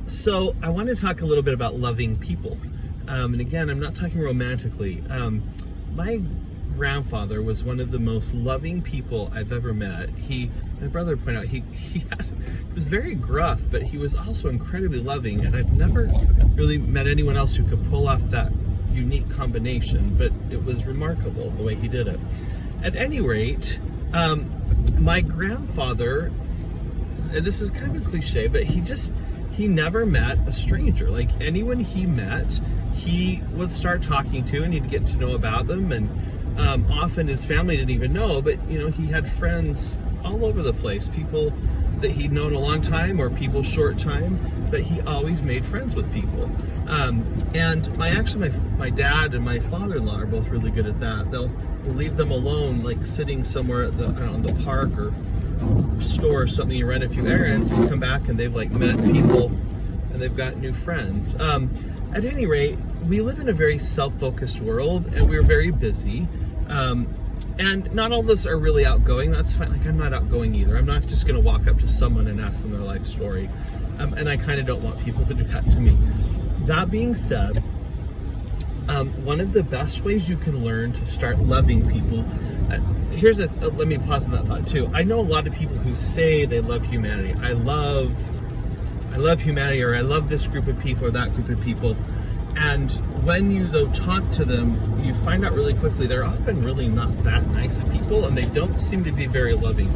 So I want to talk a little bit about loving people. And again, I'm not talking romantically. My grandfather was one of the most loving people I've ever met. My brother pointed out, he was very gruff, but he was also incredibly loving. And I've never really met anyone else who could pull off that unique combination, but it was remarkable the way he did it. At any rate, my grandfather, and this is kind of a cliche, but he never met a stranger. Like anyone he met, he would start talking to and he'd get to know about them. And often his family didn't even know, but he had friends all over the place, people that he'd known a long time or people short time, but he always made friends with people. And my dad and my father-in-law are both really good at that. They'll leave them alone, like sitting somewhere at the park or store or something, you run a few errands, you come back and they've like met people and they've got new friends. At any rate, we live in a very self-focused world and we're very busy. And not all of us are really outgoing. That's fine. Like I'm not outgoing either. I'm not just going to walk up to someone and ask them their life story. And I kind of don't want people to do that to me. That being said, one of the best ways you can learn to start loving people, let me pause on that thought too. I know a lot of people who say they love humanity. I love humanity, or I love this group of people or that group of people. And when you though talk to them, you find out really quickly they're often really not that nice people, and they don't seem to be very loving.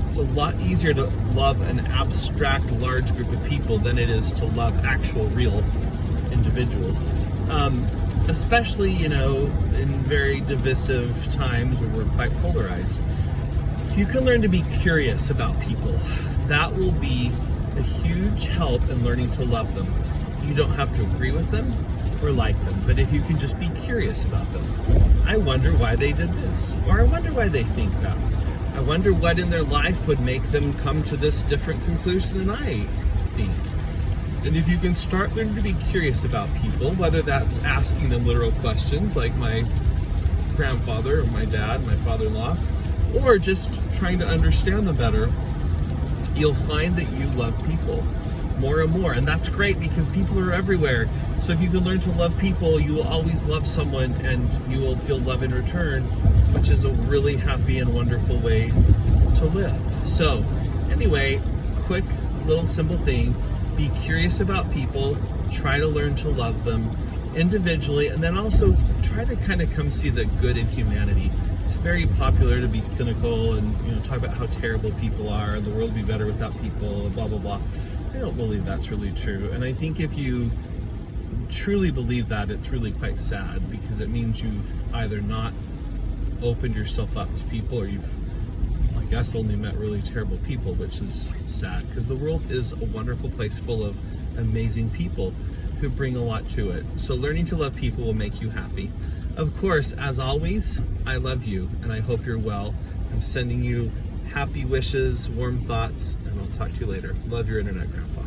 It's a lot easier to love an abstract, large group of people than it is to love actual, real individuals. Especially, in very divisive times where we're quite polarized. If you can learn to be curious about people, that will be a huge help in learning to love them. You don't have to agree with them or like them, but if you can just be curious about them. I wonder why they did this, or I wonder why they think that. I wonder what in their life would make them come to this different conclusion than I think. And if you can start learning to be curious about people, whether that's asking them literal questions like my grandfather or my dad, my father-in-law, or just trying to understand them better, you'll find that you love people more and more. And that's great because people are everywhere. So if you can learn to love people, you will always love someone and you will feel love in return, which is a really happy and wonderful way to live. So anyway, quick little simple thing. Be curious about people, try to learn to love them individually, and then also try to kind of come see the good in humanity. It's very popular to be cynical and talk about how terrible people are and the world would be better without people, blah, blah, blah. I don't believe that's really true. And I think if you truly believe that, it's really quite sad because it means you've either not opened yourself up to people or you've only met really terrible people, which is sad because the world is a wonderful place full of amazing people who bring a lot to it. So learning to love people will make you happy. Of course, as always, I love you and I hope you're well. I'm sending you happy wishes, warm thoughts, and I'll talk to you later. Love, your Internet Grandpa.